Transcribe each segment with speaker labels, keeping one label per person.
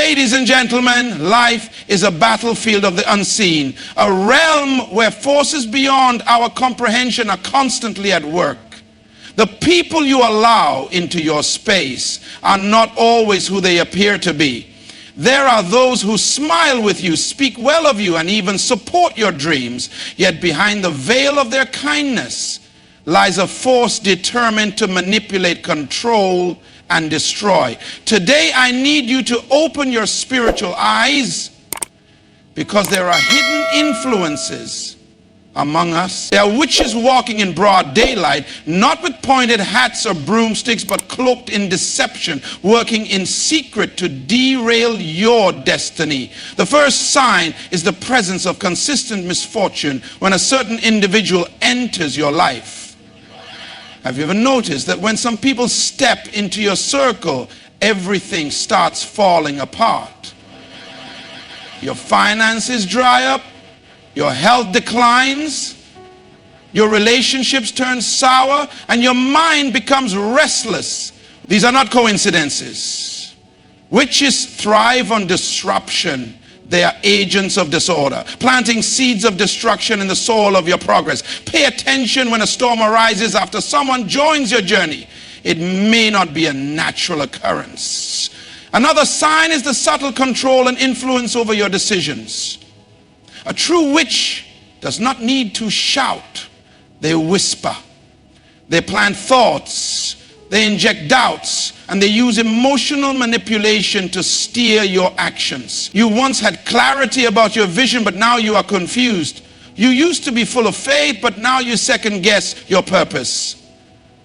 Speaker 1: Ladies and gentlemen, life is a battlefield of the unseen, a realm where forces beyond our comprehension are constantly at work. The people you allow into your space are not always who they appear to be. There are those who smile with you, speak well of you, and even support your dreams. Yet behind the veil of their kindness lies a force determined to manipulate, control, and destroy. Today I need you to open your spiritual eyes, because there are hidden influences among us. There are witches walking in broad daylight, not with pointed hats or broomsticks, but cloaked in deception, working in secret to derail your destiny. The first sign is the presence of consistent misfortune when a certain individual enters your life. Have you ever noticed that when some people step into your circle, everything starts falling apart? Your finances dry up, your health declines, your relationships turn sour, and your mind becomes restless. These are not coincidences. Witches thrive on disruption. They are agents of disorder, planting seeds of destruction in the soil of your progress. Pay attention when a storm arises after someone joins your journey. It may not be a natural occurrence. Another sign is the subtle control and influence over your decisions. A true witch does not need to shout. They whisper. They plant thoughts. They inject doubts, and they use emotional manipulation to steer your actions. You once had clarity about your vision, but now you are confused. You used to be full of faith, but now you second guess your purpose.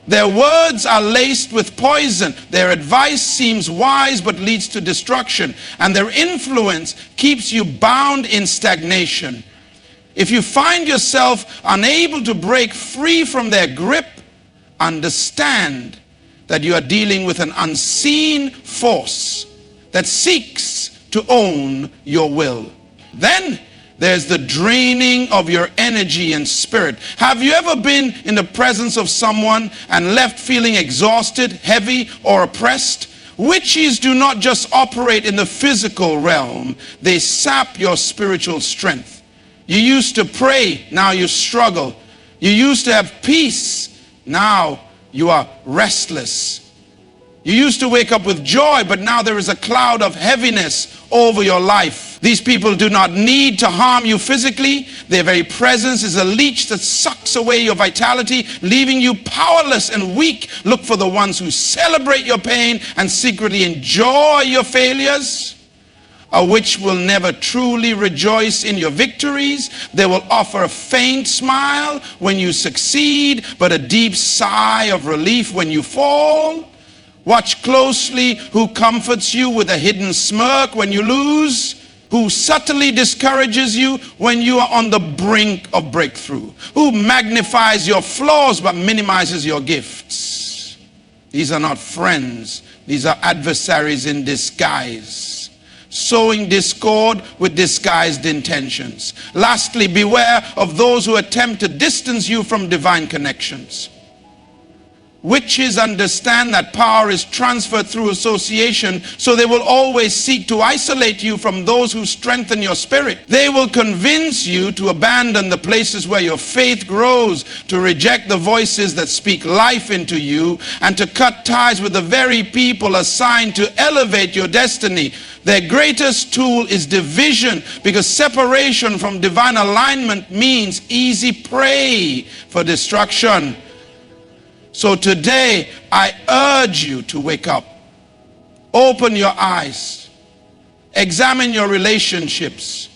Speaker 1: Their words are laced with poison. Their advice seems wise but leads to destruction, and their influence keeps you bound in stagnation. If you find yourself unable to break free from their grip, understand that you are dealing with an unseen force that seeks to own your will. Then there's the draining of your energy and spirit. Have you ever been in the presence of someone and left feeling exhausted, heavy, or oppressed? Witches do not just operate in the physical realm. They sap your spiritual strength. You used to pray, now you struggle. You used to have peace, now you are restless. You used to wake up with joy, but now there is a cloud of heaviness over your life. These people do not need to harm you physically. Their very presence is a leech that sucks away your vitality, leaving you powerless and weak. Look for the ones who celebrate your pain and secretly enjoy your failures. A witch will never truly rejoice in your victories. They will offer a faint smile when you succeed, but a deep sigh of relief when you fall. Watch closely who comforts you with a hidden smirk when you lose, who subtly discourages you when you are on the brink of breakthrough, who magnifies your flaws but minimizes your gifts. These are not friends. These are adversaries in disguise, sowing discord with disguised intentions. Lastly, beware of those who attempt to distance you from divine connections. Witches understand that power is transferred through association, so they will always seek to isolate you from those who strengthen your spirit. They will convince you to abandon the places where your faith grows, to reject the voices that speak life into you, and to cut ties with the very people assigned to elevate your destiny. Their greatest tool is division, because separation from divine alignment means easy prey for destruction. So today, I urge you to wake up. Open your eyes. Examine your relationships.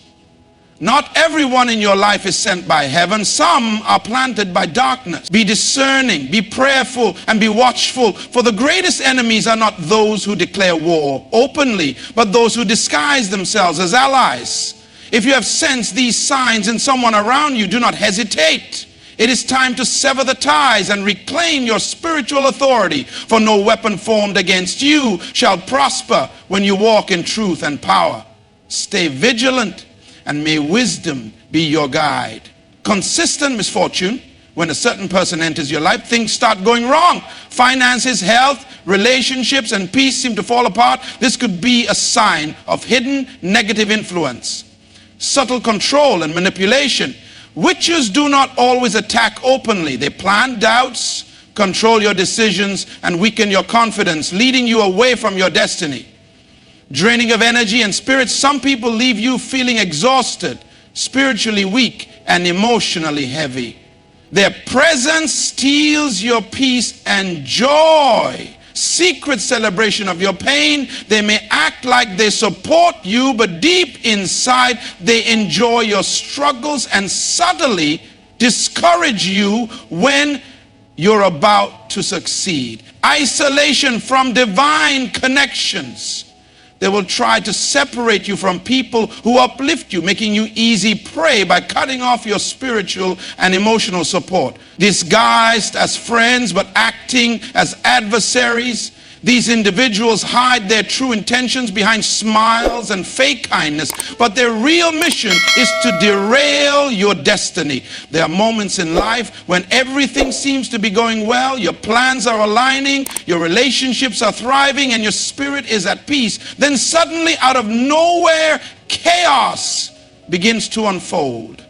Speaker 1: Not everyone in your life is sent by heaven. Some are planted by darkness. Be discerning, be prayerful, and be watchful. For the greatest enemies are not those who declare war openly, but those who disguise themselves as allies. If you have sensed these signs in someone around you, do not hesitate. It is time to sever the ties and reclaim your spiritual authority, for no weapon formed against you shall prosper when you walk in truth and power. Stay vigilant, and may wisdom be your guide. Consistent misfortune, when a certain person enters your life, things start going wrong. Finances, health, relationships and peace seem to fall apart, this could be a sign of hidden negative influence. Subtle control and manipulation. Witches do not always attack openly. They plant doubts, control your decisions, and weaken your confidence, leading you away from your destiny. Draining of energy and spirit. Some people leave you feeling exhausted, spiritually weak, and emotionally heavy. Their presence steals your peace and joy. Secret celebration of your pain. They may act like they support you, but deep inside they enjoy your struggles and subtly discourage you when you're about to succeed. Isolation from divine connections. They will try to separate you from people who uplift you, making you easy prey by cutting off your spiritual and emotional support. Disguised as friends but acting as adversaries, these individuals hide their true intentions behind smiles and fake kindness, but their real mission is to derail your destiny. There are moments in life when everything seems to be going well, your plans are aligning, your relationships are thriving, and your spirit is at peace. Then suddenly, out of nowhere, chaos begins to unfold.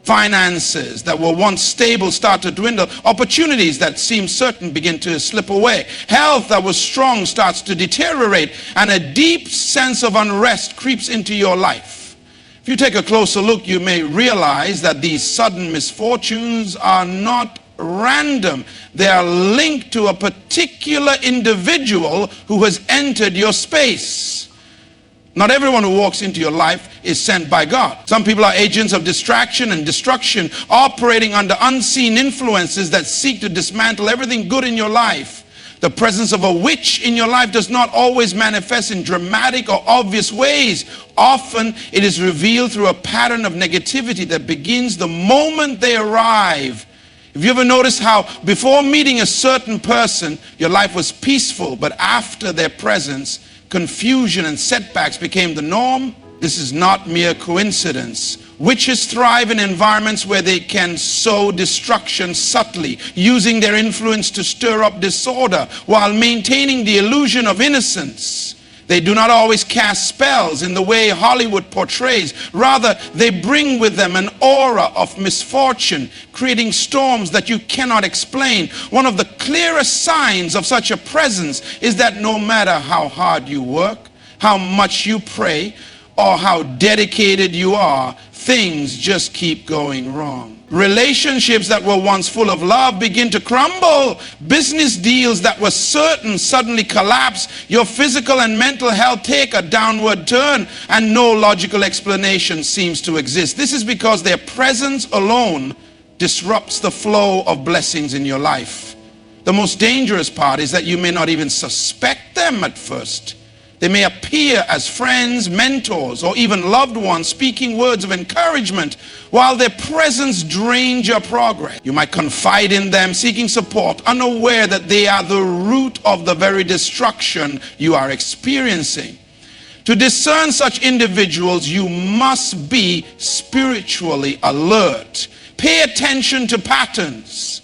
Speaker 1: Finances that were once stable start to dwindle. Opportunities that seemed certain begin to slip away. Health that was strong starts to deteriorate, and a deep sense of unrest creeps into your life. If you take a closer look, you may realize that these sudden misfortunes are not random. They are linked to a particular individual who has entered your space. Not everyone who walks into your life is sent by God. Some people are agents of distraction and destruction, operating under unseen influences that seek to dismantle everything good in your life. The presence of a witch in your life does not always manifest in dramatic or obvious ways. Often it is revealed through a pattern of negativity that begins the moment they arrive. Have you ever noticed how before meeting a certain person, your life was peaceful, but after their presence, confusion and setbacks became the norm? This is not mere coincidence. Witches thrive in environments where they can sow destruction subtly, using their influence to stir up disorder while maintaining the illusion of innocence. They do not always cast spells in the way Hollywood portrays. Rather, they bring with them an aura of misfortune, creating storms that you cannot explain. One of the clearest signs of such a presence is that no matter how hard you work, how much you pray, or how dedicated you are, things just keep going wrong. Relationships that were once full of love begin to crumble. Business deals that were certain suddenly collapse. Your physical and mental health take a downward turn, and no logical explanation seems to exist. This is because their presence alone disrupts the flow of blessings in your life. The most dangerous part is that you may not even suspect them at first. They may appear as friends, mentors, or even loved ones, speaking words of encouragement, while their presence drains your progress. You might confide in them, seeking support, unaware that they are the root of the very destruction you are experiencing. To discern such individuals, you must be spiritually alert. Pay attention to patterns.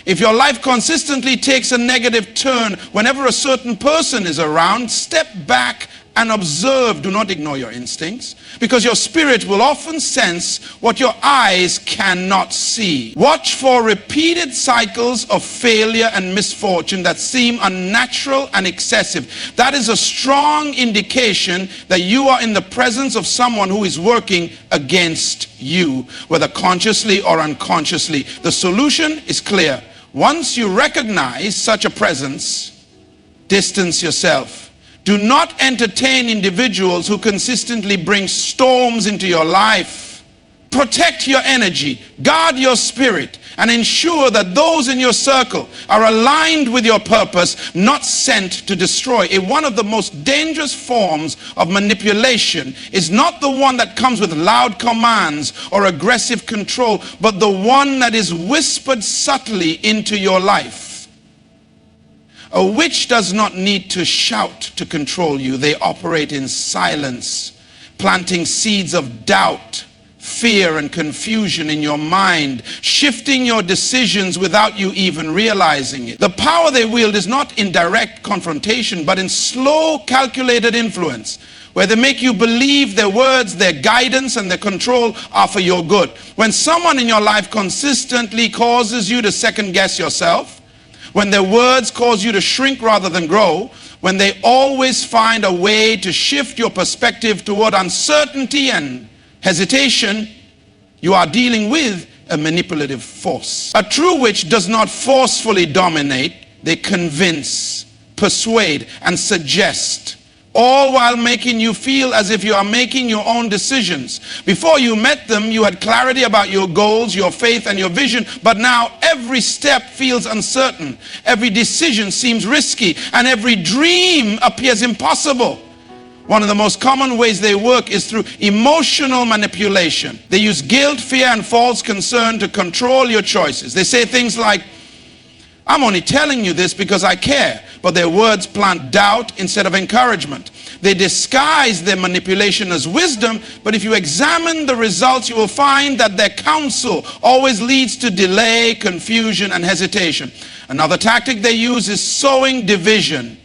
Speaker 1: If your life consistently takes a negative turn whenever a certain person is around, step back and observe. Do not ignore your instincts, because your spirit will often sense what your eyes cannot see. Watch for repeated cycles of failure and misfortune that seem unnatural and excessive. That is a strong indication that you are in the presence of someone who is working against you, whether consciously or unconsciously. The solution is clear. Once you recognize such a presence, distance yourself. Do not entertain individuals who consistently bring storms into your life. Protect your energy, guard your spirit, and ensure that those in your circle are aligned with your purpose, not sent to destroy. One of the most dangerous forms of manipulation is not the one that comes with loud commands or aggressive control, but the one that is whispered subtly into your life. A witch does not need to shout to control you. They operate in silence, planting seeds of doubt, fear and confusion in your mind, shifting your decisions without you even realizing it. The power they wield is not in direct confrontation, but in slow, calculated influence, where they make you believe their words, their guidance, and their control are for your good. When someone in your life consistently causes you to second guess yourself, when their words cause you to shrink rather than grow, when they always find a way to shift your perspective toward uncertainty and hesitation, you are dealing with a manipulative force. A true witch does not forcefully dominate. They convince, persuade, and suggest, all while making you feel as if you are making your own decisions. Before you met them, you had clarity about your goals, your faith, and your vision, but now every step feels uncertain. Every decision seems risky, and every dream appears impossible. One of the most common ways they work is through emotional manipulation. They use guilt, fear, and false concern to control your choices. They say things like, "I'm only telling you this because I care," but their words plant doubt instead of encouragement. They disguise their manipulation as wisdom, but if you examine the results, you will find that their counsel always leads to delay, confusion, and hesitation. Another tactic they use is sowing division.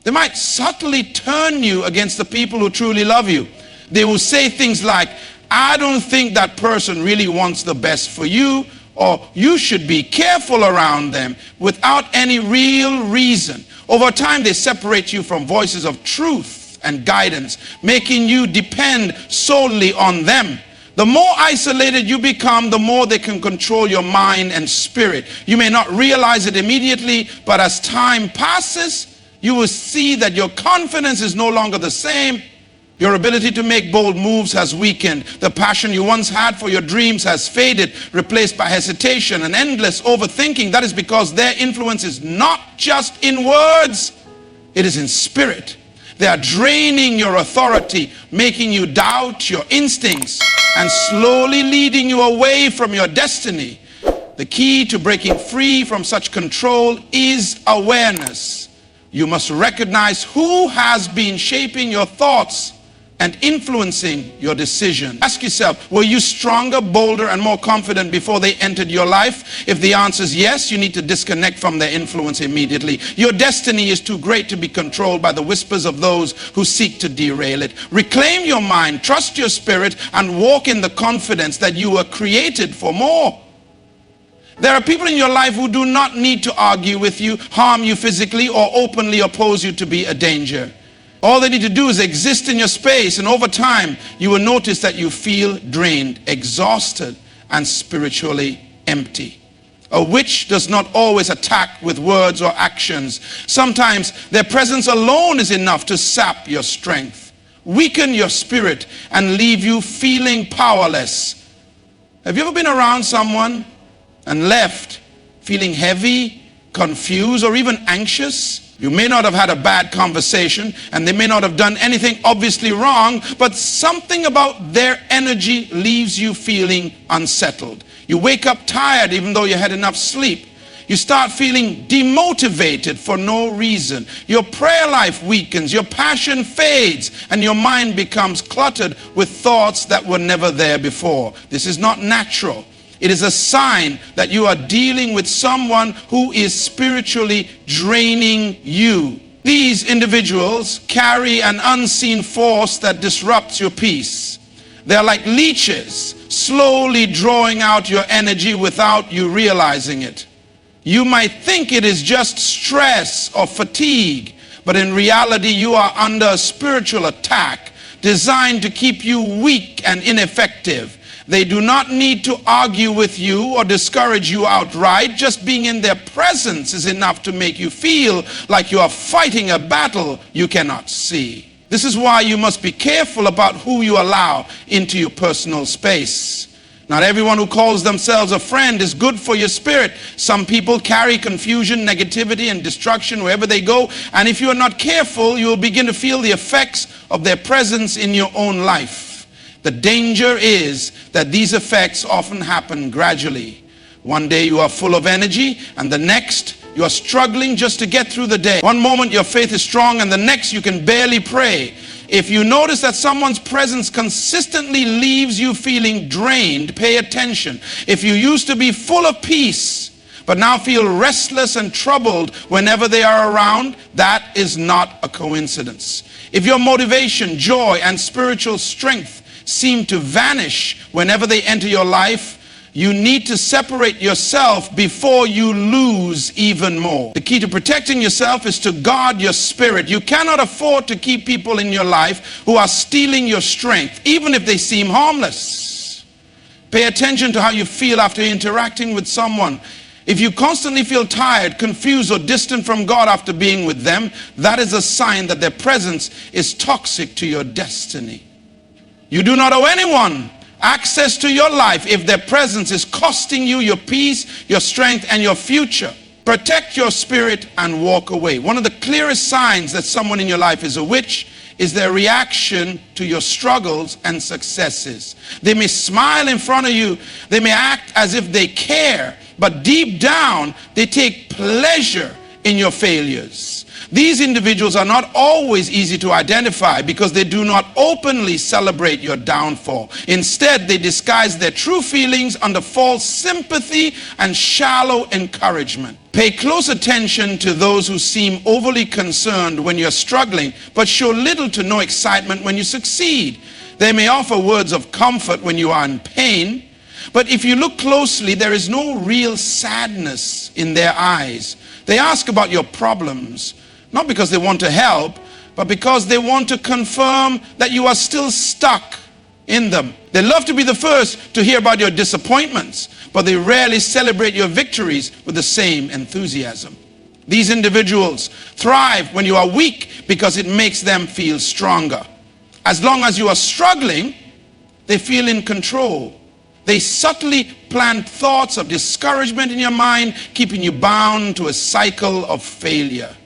Speaker 1: They might subtly turn you against the people who truly love you. They will say things like, "I don't think that person really wants the best for you," or "you should be careful around them," without any real reason. Over time, they separate you from voices of truth and guidance, making you depend solely on them. The more isolated you become, the more they can control your mind and spirit. You may not realize it immediately, but as time passes, you will see that your confidence is no longer the same. Your ability to make bold moves has weakened. The passion you once had for your dreams has faded, replaced by hesitation and endless overthinking. That is because their influence is not just in words, it is in spirit. They are draining your authority, making you doubt your instincts, and slowly leading you away from your destiny. The key to breaking free from such control is awareness. You must recognize who has been shaping your thoughts and influencing your decision. Ask yourself, were you stronger, bolder, and more confident before they entered your life? If the answer is yes, you need to disconnect from their influence immediately. Your destiny is too great to be controlled by the whispers of those who seek to derail it. Reclaim your mind, trust your spirit, and walk in the confidence that you were created for more. There are people in your life who do not need to argue with you, harm you physically, or openly oppose you to be a danger. All they need to do is exist in your space, and over time, you will notice that you feel drained, exhausted, and spiritually empty. A witch does not always attack with words or actions. Sometimes their presence alone is enough to sap your strength, weaken your spirit, and leave you feeling powerless. Have you ever been around someone and left feeling heavy, confused, or even anxious? You may not have had a bad conversation, and they may not have done anything obviously wrong, but something about their energy leaves you feeling unsettled. You wake up tired even though you had enough sleep. You start feeling demotivated for no reason. Your prayer life weakens, your passion fades, and your mind becomes cluttered with thoughts that were never there before. This is not natural. It is a sign that you are dealing with someone who is spiritually draining you. These individuals carry an unseen force that disrupts your peace. They're like leeches, slowly drawing out your energy without you realizing it. You might think it is just stress or fatigue, but in reality you are under a spiritual attack designed to keep you weak and ineffective. They do not need to argue with you or discourage you outright. Just being in their presence is enough to make you feel like you are fighting a battle you cannot see. This is why you must be careful about who you allow into your personal space. Not everyone who calls themselves a friend is good for your spirit. Some people carry confusion, negativity, and destruction wherever they go. And if you are not careful, you will begin to feel the effects of their presence in your own life. The danger is that these effects often happen gradually. One day you are full of energy, and the next you are struggling just to get through the day. One moment your faith is strong, and the next you can barely pray. If you notice that someone's presence consistently leaves you feeling drained, pay attention. If you used to be full of peace, but now feel restless and troubled whenever they are around, that is not a coincidence. If your motivation, joy, and spiritual strength seem to vanish whenever they enter your life, you need to separate yourself before you lose even more. The key to protecting yourself is to guard your spirit. You cannot afford to keep people in your life who are stealing your strength, even if they seem harmless. Pay attention to how you feel after interacting with someone. If you constantly feel tired, confused, or distant from God after being with them, that is a sign that their presence is toxic to your destiny. You do not owe anyone access to your life if their presence is costing you your peace, your strength, and your future. Protect your spirit and walk away. One of the clearest signs that someone in your life is a witch is their reaction to your struggles and successes. They may smile in front of you, they may act as if they care, but deep down they take pleasure in your failures. These individuals are not always easy to identify because they do not openly celebrate your downfall. Instead, they disguise their true feelings under false sympathy and shallow encouragement. Pay close attention to those who seem overly concerned when you're struggling, but show little to no excitement when you succeed. They may offer words of comfort when you are in pain, but if you look closely, there is no real sadness in their eyes. They ask about your problems, not because they want to help, but because they want to confirm that you are still stuck in them. They love to be the first to hear about your disappointments, but they rarely celebrate your victories with the same enthusiasm. These individuals thrive when you are weak because it makes them feel stronger. As long as you are struggling, they feel in control. They subtly plant thoughts of discouragement in your mind, keeping you bound to a cycle of failure.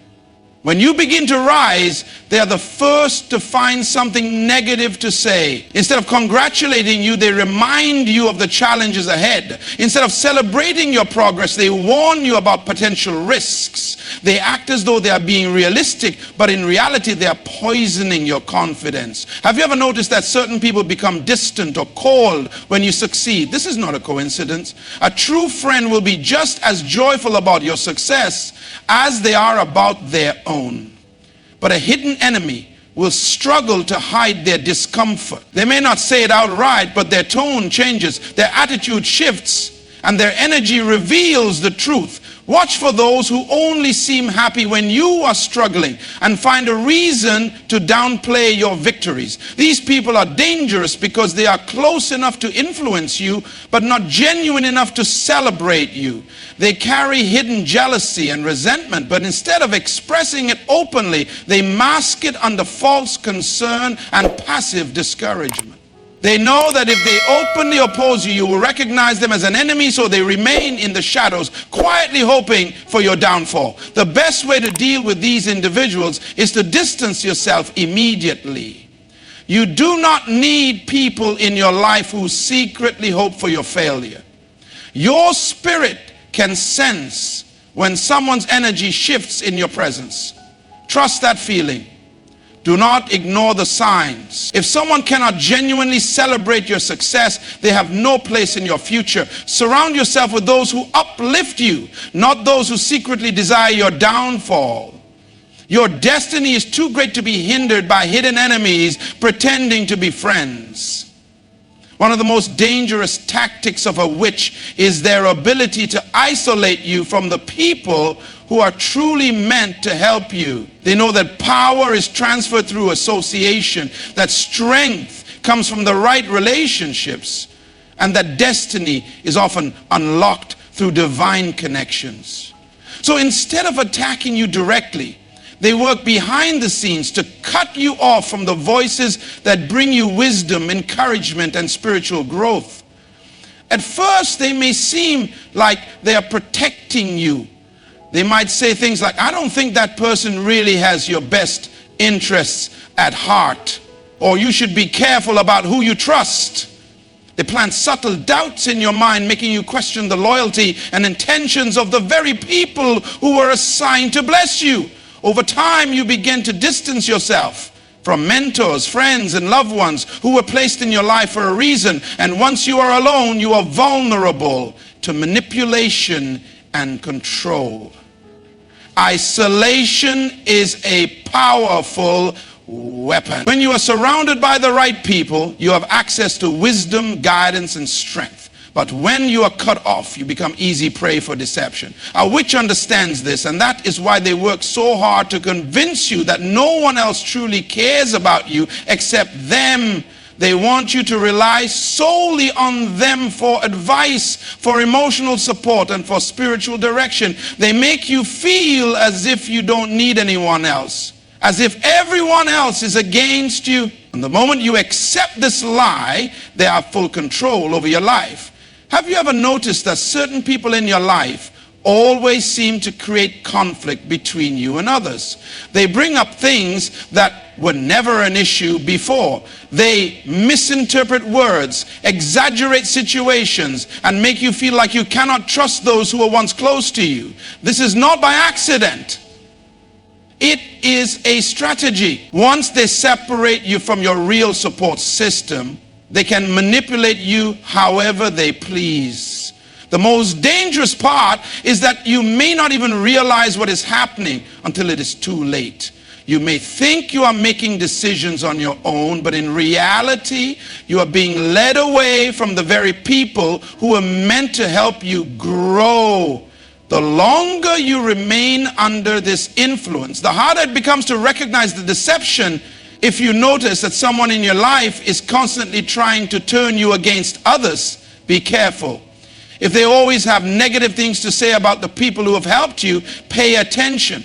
Speaker 1: When you begin to rise, they are the first to find something negative to say. Instead of congratulating you, they remind you of the challenges ahead. Instead of celebrating your progress, they warn you about potential risks. They act as though they are being realistic, but in reality, they are poisoning your confidence. Have you ever noticed that certain people become distant or cold when you succeed? This is not a coincidence. A true friend will be just as joyful about your success as they are about their own. But a hidden enemy will struggle to hide their discomfort. They may not say it outright, but their tone changes, their attitude shifts, and their energy reveals the truth. Watch for those who only seem happy when you are struggling and find a reason to downplay your victories. These people are dangerous because they are close enough to influence you, but not genuine enough to celebrate you. They carry hidden jealousy and resentment, but instead of expressing it openly, they mask it under false concern and passive discouragement. They know that if they openly oppose you, you will recognize them as an enemy, so they remain in the shadows, quietly hoping for your downfall. The best way to deal with these individuals is to distance yourself immediately. You do not need people in your life who secretly hope for your failure. Your spirit can sense when someone's energy shifts in your presence. Trust that feeling. Do not ignore the signs. If someone cannot genuinely celebrate your success, they have no place in your future. Surround yourself with those who uplift you, not those who secretly desire your downfall. Your destiny is too great to be hindered by hidden enemies pretending to be friends. One of the most dangerous tactics of a witch is their ability to isolate you from the people who are truly meant to help you. They know that power is transferred through association, that strength comes from the right relationships, and that destiny is often unlocked through divine connections. So instead of attacking you directly, they work behind the scenes to cut you off from the voices that bring you wisdom, encouragement, and spiritual growth. At first, they may seem like they are protecting you. They might say things like, I don't think that person really has your best interests at heart, or you should be careful about who you trust. They plant subtle doubts in your mind, making you question the loyalty and intentions of the very people who were assigned to bless you. Over time, you begin to distance yourself, from mentors, friends, and loved ones who were placed in your life for a reason. And once you are alone, you are vulnerable to manipulation and control. Isolation is a powerful weapon. When you are surrounded by the right people, you have access to wisdom, guidance, and strength. But when you are cut off, you become easy prey for deception. A witch understands this, and that is why they work so hard to convince you that no one else truly cares about you except them. They want you to rely solely on them for advice, for emotional support, and for spiritual direction. They make you feel as if you don't need anyone else, as if everyone else is against you. And the moment you accept this lie, they have full control over your life. Have you ever noticed that certain people in your life always seem to create conflict between you and others? They bring up things that were never an issue before. They misinterpret words, exaggerate situations, and make you feel like you cannot trust those who were once close to you. This is not by accident. It is a strategy. Once they separate you from your real support system, they can manipulate you however they please. The most dangerous part is that you may not even realize what is happening until it is too late. You may think you are making decisions on your own, but in reality, you are being led away from the very people who are meant to help you grow. The longer you remain under this influence, the harder it becomes to recognize the deception. If you notice that someone in your life is constantly trying to turn you against others, be careful. If they always have negative things to say about the people who have helped you, pay attention.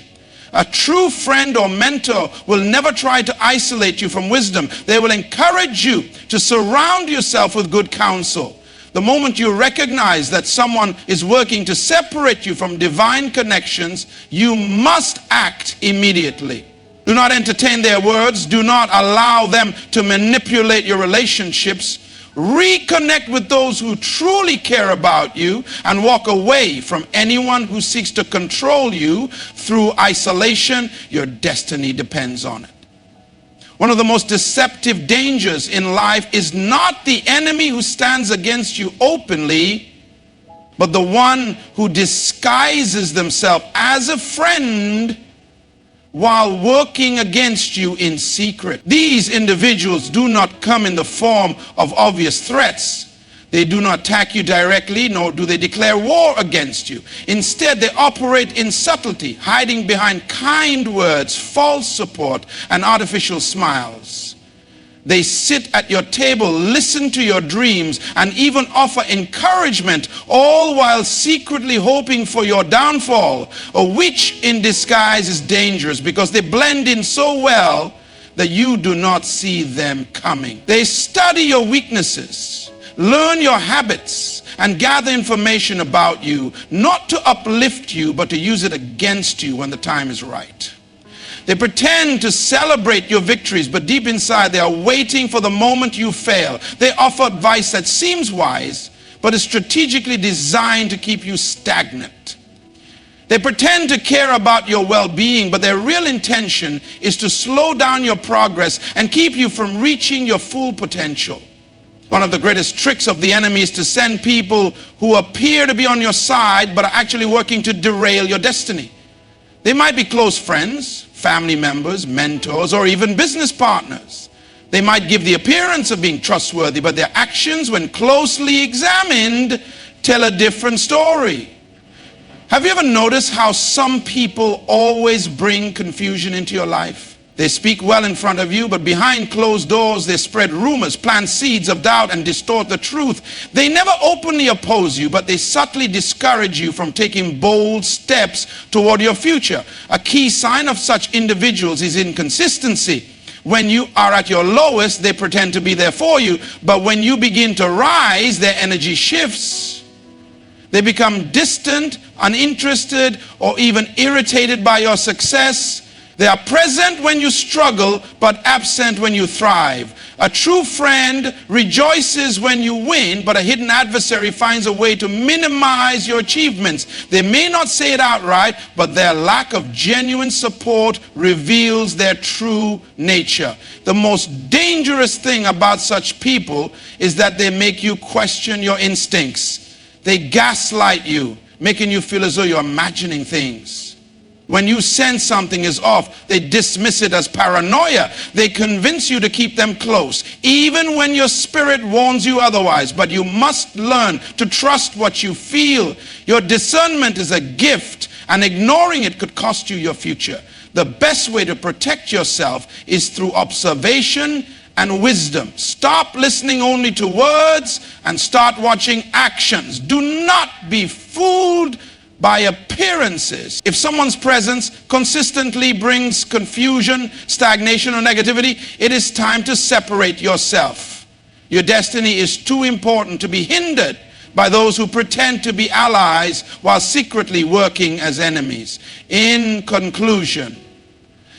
Speaker 1: A true friend or mentor will never try to isolate you from wisdom. They will encourage you to surround yourself with good counsel. The moment you recognize that someone is working to separate you from divine connections, you must act immediately. Do not entertain their words. Do not allow them to manipulate your relationships. Reconnect with those who truly care about you and walk away from anyone who seeks to control you through isolation. Your destiny depends on it. One of the most deceptive dangers in life is not the enemy who stands against you openly, but the one who disguises themselves as a friend while working against you in secret. These individuals do not come in the form of obvious threats. They do not attack you directly, nor do they declare war against you. Instead, they operate in subtlety, hiding behind kind words, false support, and artificial smiles. They sit at your table, listen to your dreams, and even offer encouragement, all while secretly hoping for your downfall. A witch in disguise is dangerous because they blend in so well that you do not see them coming. They study your weaknesses, learn your habits, and gather information about you, not to uplift you, but to use it against you when the time is right. They pretend to celebrate your victories, but deep inside they are waiting for the moment you fail. They offer advice that seems wise, but is strategically designed to keep you stagnant. They pretend to care about your well-being, but their real intention is to slow down your progress and keep you from reaching your full potential. One of the greatest tricks of the enemy is to send people who appear to be on your side, but are actually working to derail your destiny. They might be close friends, family members, mentors, or even business partners. They might give the appearance of being trustworthy, but their actions, when closely examined, tell a different story. Have you ever noticed how some people always bring confusion into your life? They speak well in front of you, but behind closed doors, they spread rumors, plant seeds of doubt, and distort the truth. They never openly oppose you, but they subtly discourage you from taking bold steps toward your future. A key sign of such individuals is inconsistency. When you are at your lowest, they pretend to be there for you, but when you begin to rise, their energy shifts. They become distant, uninterested, or even irritated by your success. They are present when you struggle, but absent when you thrive. A true friend rejoices when you win, but a hidden adversary finds a way to minimize your achievements. They may not say it outright, but their lack of genuine support reveals their true nature. The most dangerous thing about such people is that they make you question your instincts. They gaslight you, making you feel as though you're imagining things. When you sense something is off, they dismiss it as paranoia. They convince you to keep them close, even when your spirit warns you otherwise. But you must learn to trust what you feel. Your discernment is a gift, and ignoring it could cost you your future. The best way to protect yourself is through observation and wisdom. Stop listening only to words and start watching actions. Do not be fooled by appearances. If someone's presence consistently brings confusion, stagnation, or negativity, it is time to separate yourself. Your destiny is too important to be hindered by those who pretend to be allies while secretly working as enemies. In conclusion,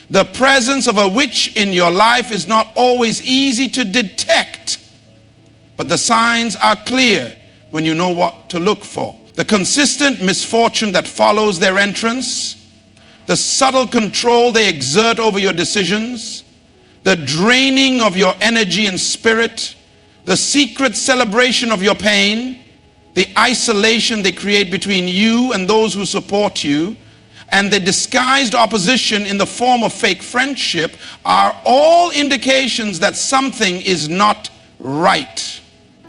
Speaker 1: the presence of a witch in your life is not always easy to detect, but the signs are clear when you know what to look for. The consistent misfortune that follows their entrance, the subtle control they exert over your decisions, the draining of your energy and spirit, the secret celebration of your pain, the isolation they create between you and those who support you, and the disguised opposition in the form of fake friendship are all indications that something is not right.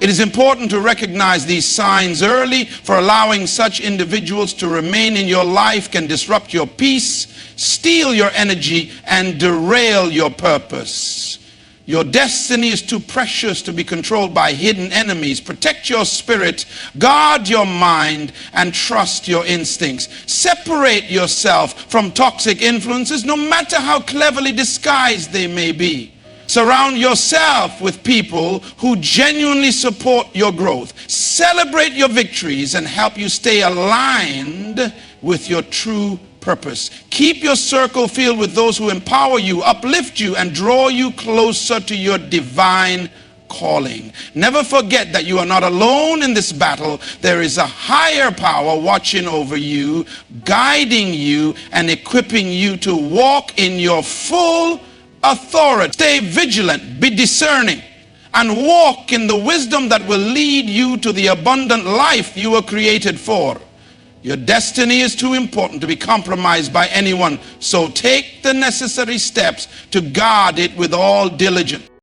Speaker 1: It is important to recognize these signs early, for allowing such individuals to remain in your life can disrupt your peace, steal your energy, and derail your purpose. Your destiny is too precious to be controlled by hidden enemies. Protect your spirit, guard your mind, and trust your instincts. Separate yourself from toxic influences, no matter how cleverly disguised they may be. Surround yourself with people who genuinely support your growth. Celebrate your victories and help you stay aligned with your true purpose. Keep your circle filled with those who empower you, uplift you, and draw you closer to your divine calling. Never forget that you are not alone in this battle. There is a higher power watching over you, guiding you, and equipping you to walk in your full authority. Stay vigilant, be discerning, and walk in the wisdom that will lead you to the abundant life you were created for. Your destiny is too important to be compromised by anyone, so take the necessary steps to guard it with all diligence.